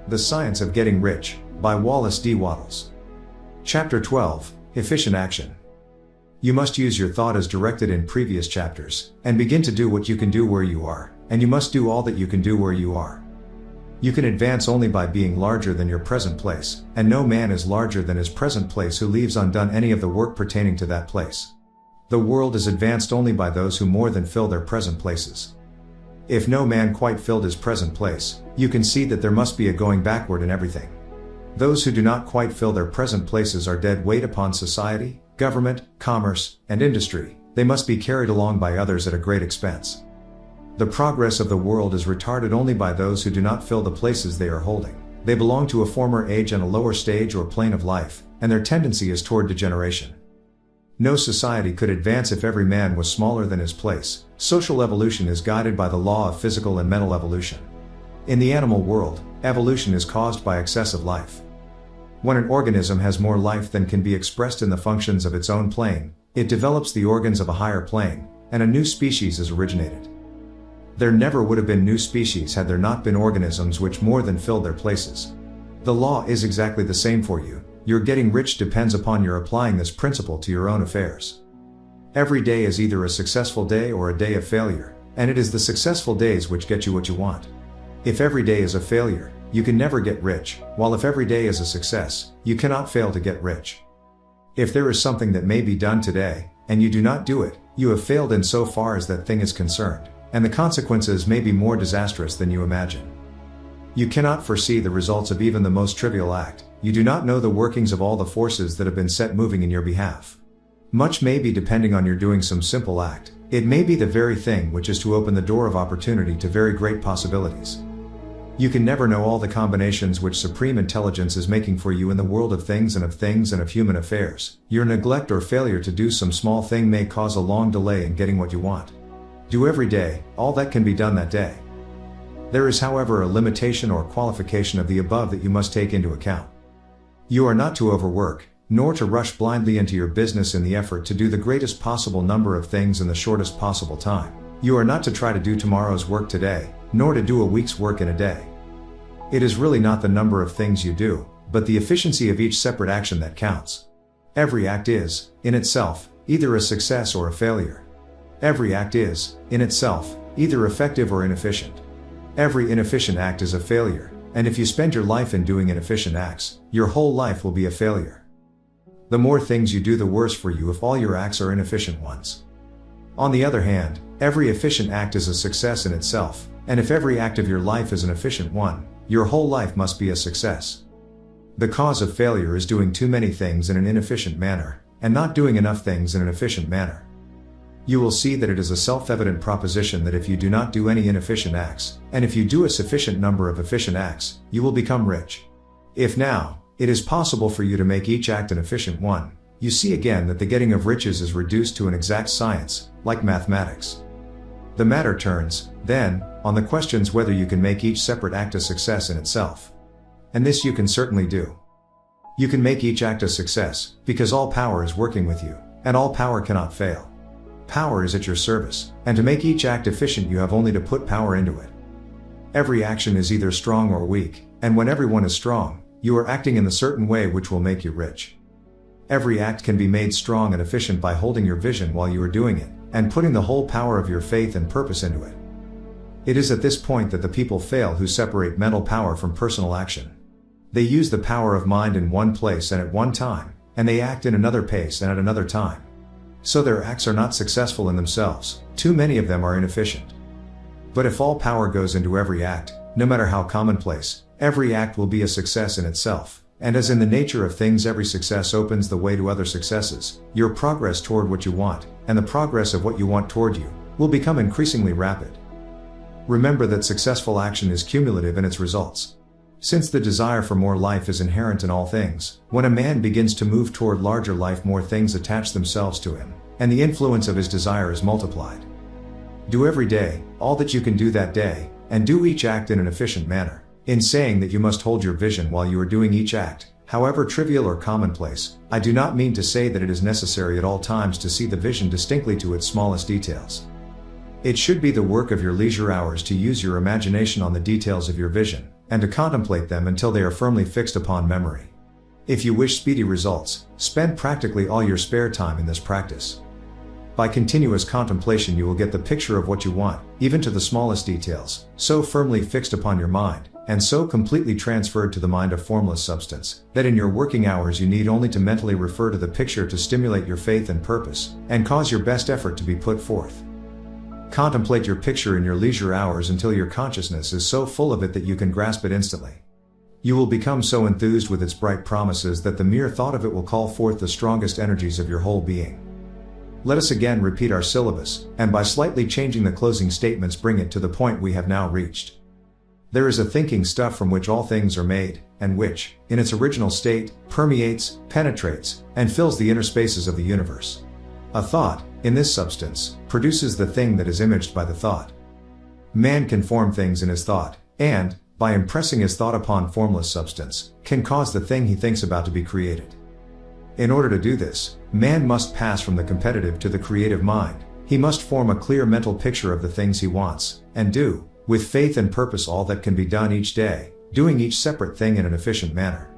The Science of Getting Rich, by Wallace D. Wattles. Chapter 12, Efficient Action. You must use your thought as directed in previous chapters, and begin to do what you can do where you are, and you must do all that you can do where you are. You can advance only by being larger than your present place, and no man is larger than his present place who leaves undone any of the work pertaining to that place. The world is advanced only by those who more than fill their present places. If no man quite filled his present place, you can see that there must be a going backward in everything. Those who do not quite fill their present places are dead weight upon society, government, commerce, and industry. They must be carried along by others at a great expense. The progress of the world is retarded only by those who do not fill the places they are holding. They belong to a former age and a lower stage or plane of life, and their tendency is toward degeneration. No society could advance if every man was smaller than his place. Social evolution is guided by the law of physical and mental evolution. In the animal world, evolution is caused by excessive life. When an organism has more life than can be expressed in the functions of its own plane, it develops the organs of a higher plane, and a new species is originated. There never would have been new species had there not been organisms which more than filled their places. The law is exactly the same for you. Your getting rich depends upon your applying this principle to your own affairs. Every day is either a successful day or a day of failure, and it is the successful days which get you what you want. If every day is a failure, you can never get rich, while if every day is a success, you cannot fail to get rich. If there is something that may be done today, and you do not do it, you have failed in so far as that thing is concerned, and the consequences may be more disastrous than you imagine. You cannot foresee the results of even the most trivial act. You do not know the workings of all the forces that have been set moving in your behalf. Much may be depending on your doing some simple act. It may be the very thing which is to open the door of opportunity to very great possibilities. You can never know all the combinations which supreme intelligence is making for you in the world of things and of human affairs. Your neglect or failure to do some small thing may cause a long delay in getting what you want. Do every day all that can be done that day. There is, however, a limitation or qualification of the above that you must take into account. You are not to overwork, nor to rush blindly into your business in the effort to do the greatest possible number of things in the shortest possible time. You are not to try to do tomorrow's work today, nor to do a week's work in a day. It is really not the number of things you do, but the efficiency of each separate action that counts. Every act is, in itself, either a success or a failure. Every act is, in itself, either effective or inefficient. Every inefficient act is a failure, and if you spend your life in doing inefficient acts, your whole life will be a failure. The more things you do, the worse for you if all your acts are inefficient ones. On the other hand, every efficient act is a success in itself, and if every act of your life is an efficient one, your whole life must be a success. The cause of failure is doing too many things in an inefficient manner, and not doing enough things in an efficient manner. You will see that it is a self-evident proposition that if you do not do any inefficient acts, and if you do a sufficient number of efficient acts, you will become rich. If now, it is possible for you to make each act an efficient one, you see again that the getting of riches is reduced to an exact science, like mathematics. The matter turns, then, on the questions whether you can make each separate act a success in itself. And this you can certainly do. You can make each act a success, because all power is working with you, and all power cannot fail. Power is at your service, and to make each act efficient you have only to put power into it. Every action is either strong or weak, and when everyone is strong, you are acting in the certain way which will make you rich. Every act can be made strong and efficient by holding your vision while you are doing it, and putting the whole power of your faith and purpose into it. It is at this point that the people fail who separate mental power from personal action. They use the power of mind in one place and at one time, and they act in another pace and at another time. So their acts are not successful in themselves. Too many of them are inefficient. But if all power goes into every act, no matter how commonplace, every act will be a success in itself, and as in the nature of things every success opens the way to other successes, your progress toward what you want, and the progress of what you want toward you, will become increasingly rapid. Remember that successful action is cumulative in its results. Since the desire for more life is inherent in all things, when a man begins to move toward larger life, more things attach themselves to him, and the influence of his desire is multiplied. Do every day all that you can do that day, and do each act in an efficient manner. In saying that you must hold your vision while you are doing each act, however trivial or commonplace, I do not mean to say that it is necessary at all times to see the vision distinctly to its smallest details. It should be the work of your leisure hours to use your imagination on the details of your vision, and to contemplate them until they are firmly fixed upon memory. If you wish speedy results, spend practically all your spare time in this practice. By continuous contemplation you will get the picture of what you want, even to the smallest details, so firmly fixed upon your mind, and so completely transferred to the mind of formless substance, that in your working hours you need only to mentally refer to the picture to stimulate your faith and purpose, and cause your best effort to be put forth. Contemplate your picture in your leisure hours until your consciousness is so full of it that you can grasp it instantly. You will become so enthused with its bright promises that the mere thought of it will call forth the strongest energies of your whole being. Let us again repeat our syllabus, and by slightly changing the closing statements bring it to the point we have now reached. There is a thinking stuff from which all things are made, and which, in its original state, permeates, penetrates, and fills the inner spaces of the universe. A thought, in this substance, produces the thing that is imaged by the thought. Man can form things in his thought, and, by impressing his thought upon formless substance, can cause the thing he thinks about to be created. In order to do this, man must pass from the competitive to the creative mind. He must form a clear mental picture of the things he wants, and do, with faith and purpose all that can be done each day, doing each separate thing in an efficient manner.